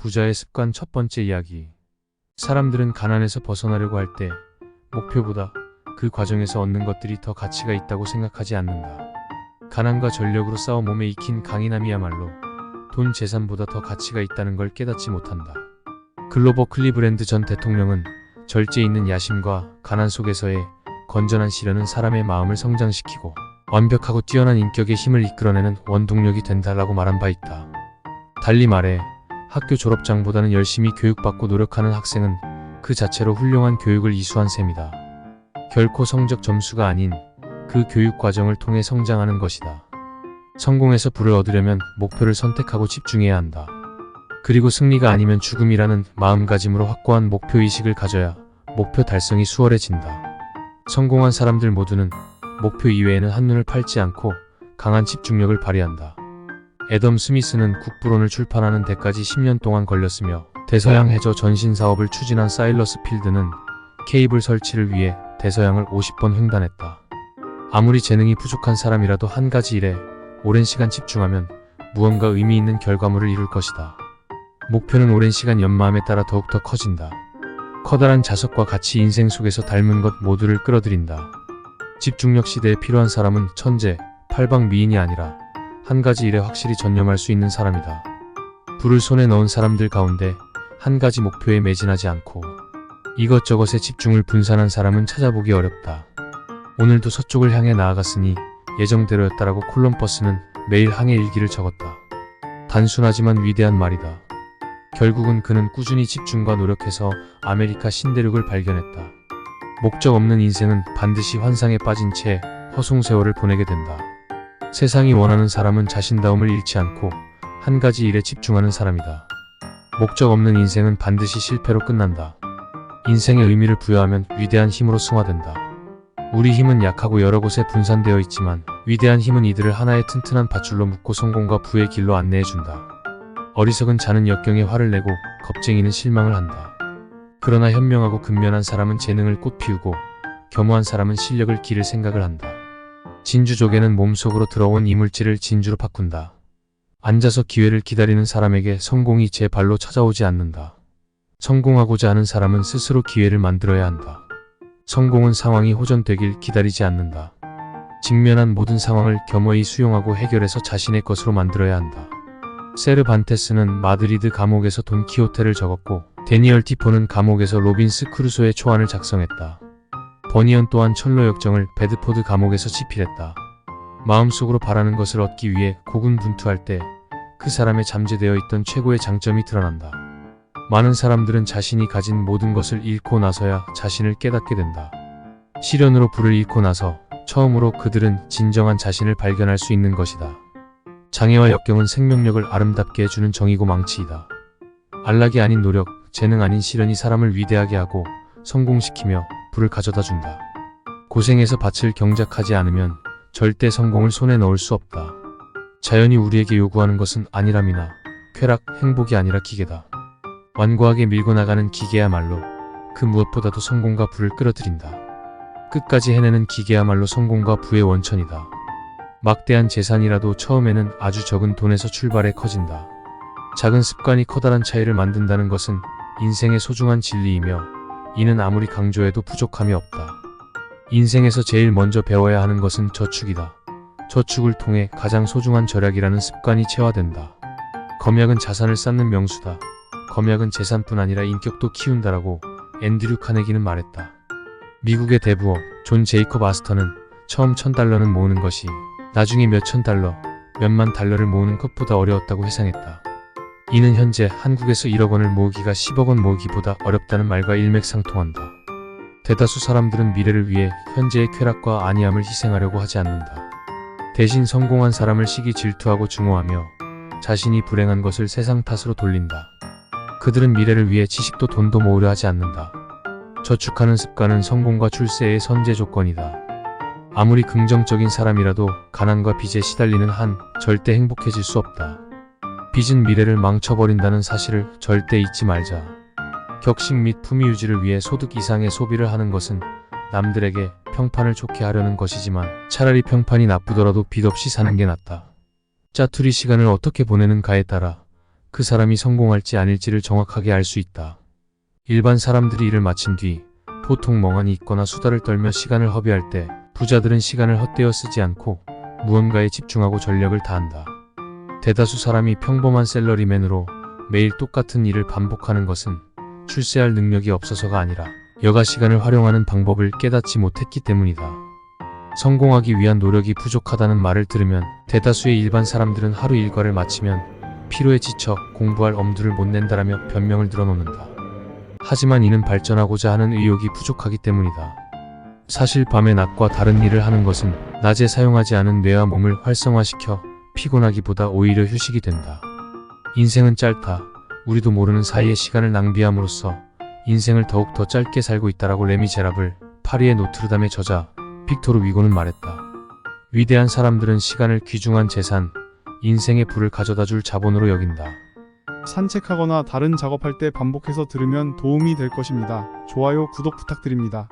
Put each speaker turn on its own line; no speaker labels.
부자의 습관 첫 번째 이야기. 사람들은 가난에서 벗어나려고 할 때 목표보다 그 과정에서 얻는 것들이 더 가치가 있다고 생각하지 않는다. 가난과 전력으로 싸워 몸에 익힌 강인함이야말로 돈 재산보다 더 가치가 있다는 걸 깨닫지 못한다. 글로버 클리브랜드 전 대통령은 절제 있는 야심과 가난 속에서의 건전한 시련은 사람의 마음을 성장시키고 완벽하고 뛰어난 인격의 힘을 이끌어내는 원동력이 된다라고 말한 바 있다. 달리 말해 학교 졸업장보다는 열심히 교육받고 노력하는 학생은 그 자체로 훌륭한 교육을 이수한 셈이다. 결코 성적 점수가 아닌 그 교육 과정을 통해 성장하는 것이다. 성공에서 부를 얻으려면 목표를 선택하고 집중해야 한다. 그리고 승리가 아니면 죽음이라는 마음가짐으로 확고한 목표의식을 가져야 목표 달성이 수월해진다. 성공한 사람들 모두는 목표 이외에는 한눈을 팔지 않고 강한 집중력을 발휘한다. 애덤 스미스는 국부론을 출판하는 데까지 10년 동안 걸렸으며 대서양 해저 전신 사업을 추진한 사일러스 필드는 케이블 설치를 위해 대서양을 50번 횡단했다. 아무리 재능이 부족한 사람이라도 한 가지 일에 오랜 시간 집중하면 무언가 의미 있는 결과물을 이룰 것이다. 목표는 오랜 시간 연마함에 따라 더욱더 커진다. 커다란 자석과 같이 인생 속에서 닮은 것 모두를 끌어들인다. 집중력 시대에 필요한 사람은 천재, 팔방미인이 아니라 한 가지 일에 확실히 전념할 수 있는 사람이다. 불을 손에 넣은 사람들 가운데 한 가지 목표에 매진하지 않고 이것저것에 집중을 분산한 사람은 찾아보기 어렵다. 오늘도 서쪽을 향해 나아갔으니 예정대로였다라고 콜럼버스는 매일 항해 일기를 적었다. 단순하지만 위대한 말이다. 결국은 그는 꾸준히 집중과 노력해서 아메리카 신대륙을 발견했다. 목적 없는 인생은 반드시 환상에 빠진 채 허송세월을 보내게 된다. 세상이 원하는 사람은 자신다움을 잃지 않고 한 가지 일에 집중하는 사람이다. 목적 없는 인생은 반드시 실패로 끝난다. 인생의 의미를 부여하면 위대한 힘으로 승화된다. 우리 힘은 약하고 여러 곳에 분산되어 있지만 위대한 힘은 이들을 하나의 튼튼한 밧줄로 묶고 성공과 부의 길로 안내해준다. 어리석은 자는 역경에 화를 내고 겁쟁이는 실망을 한다. 그러나 현명하고 근면한 사람은 재능을 꽃피우고 겸허한 사람은 실력을 기를 생각을 한다. 진주조개는 몸속으로 들어온 이물질을 진주로 바꾼다. 앉아서 기회를 기다리는 사람에게 성공이 제 발로 찾아오지 않는다. 성공하고자 하는 사람은 스스로 기회를 만들어야 한다. 성공은 상황이 호전되길 기다리지 않는다. 직면한 모든 상황을 겸허히 수용하고 해결해서 자신의 것으로 만들어야 한다. 세르반테스는 마드리드 감옥에서 돈키호테를 적었고 데니얼 티포는 감옥에서 로빈스 크루소의 초안을 작성했다. 버니언 또한 철로 역정을 베드포드 감옥에서 집필했다. 마음속으로 바라는 것을 얻기 위해 고군분투할 때 그 사람의 잠재되어 있던 최고의 장점이 드러난다. 많은 사람들은 자신이 가진 모든 것을 잃고 나서야 자신을 깨닫게 된다. 시련으로 불을 잃고 나서 처음으로 그들은 진정한 자신을 발견할 수 있는 것이다. 장애와 역경은 생명력을 아름답게 해주는 정이고 망치이다. 안락이 아닌 노력, 재능 아닌 시련이 사람을 위대하게 하고 성공시키며 불을 가져다 준다. 고생해서 밭을 경작하지 않으면 절대 성공을 손에 넣을 수 없다. 자연이 우리에게 요구하는 것은 안일함이나 쾌락, 행복이 아니라 기계다. 완고하게 밀고 나가는 기계야말로 그 무엇보다도 성공과 부를 끌어들인다. 끝까지 해내는 기계야말로 성공과 부의 원천이다. 막대한 재산이라도 처음에는 아주 적은 돈에서 출발해 커진다. 작은 습관이 커다란 차이를 만든다는 것은 인생의 소중한 진리이며 이는 아무리 강조해도 부족함이 없다. 인생에서 제일 먼저 배워야 하는 것은 저축이다. 저축을 통해 가장 소중한 절약이라는 습관이 체화된다. 검약은 자산을 쌓는 명수다. 검약은 재산뿐 아니라 인격도 키운다라고 앤드류 카네기는 말했다. 미국의 대부업 존 제이콥 아스터는 처음 $1000는 모으는 것이 나중에 몇천 달러, 몇만 달러를 모으는 것보다 어려웠다고 회상했다. 이는 현재 한국에서 1억 원을 모으기가 10억 원 모으기보다 어렵다는 말과 일맥상통한다. 대다수 사람들은 미래를 위해 현재의 쾌락과 안이함을 희생하려고 하지 않는다. 대신 성공한 사람을 시기 질투하고 증오하며 자신이 불행한 것을 세상 탓으로 돌린다. 그들은 미래를 위해 지식도 돈도 모으려 하지 않는다. 저축하는 습관은 성공과 출세의 선제 조건이다. 아무리 긍정적인 사람이라도 가난과 빚에 시달리는 한 절대 행복해질 수 없다. 빚은 미래를 망쳐버린다는 사실을 절대 잊지 말자. 격식 및 품위 유지를 위해 소득 이상의 소비를 하는 것은 남들에게 평판을 좋게 하려는 것이지만 차라리 평판이 나쁘더라도 빚 없이 사는 게 낫다. 짜투리 시간을 어떻게 보내는가에 따라 그 사람이 성공할지 아닐지를 정확하게 알 수 있다. 일반 사람들이 일을 마친 뒤 보통 멍하니 있거나 수다를 떨며 시간을 허비할 때 부자들은 시간을 헛되어 쓰지 않고 무언가에 집중하고 전력을 다한다. 대다수 사람이 평범한 샐러리맨으로 매일 똑같은 일을 반복하는 것은 출세할 능력이 없어서가 아니라 여가 시간을 활용하는 방법을 깨닫지 못했기 때문이다. 성공하기 위한 노력이 부족하다는 말을 들으면 대다수의 일반 사람들은 하루 일과를 마치면 피로에 지쳐 공부할 엄두를 못 낸다라며 변명을 늘어놓는다. 하지만 이는 발전하고자 하는 의욕이 부족하기 때문이다. 사실 밤의 낮과 다른 일을 하는 것은 낮에 사용하지 않은 뇌와 몸을 활성화시켜 피곤하기보다 오히려 휴식이 된다. 인생은 짧다. 우리도 모르는 사이에 시간을 낭비함으로써 인생을 더욱 더 짧게 살고 있다라고 레미제라블 파리의 노트르담의 저자 빅토르 위고는 말했다. 위대한 사람들은 시간을 귀중한 재산, 인생의 불을 가져다 줄 자본으로 여긴다.
산책하거나 다른 작업할 때 반복해서 들으면 도움이 될 것입니다. 좋아요, 구독 부탁드립니다.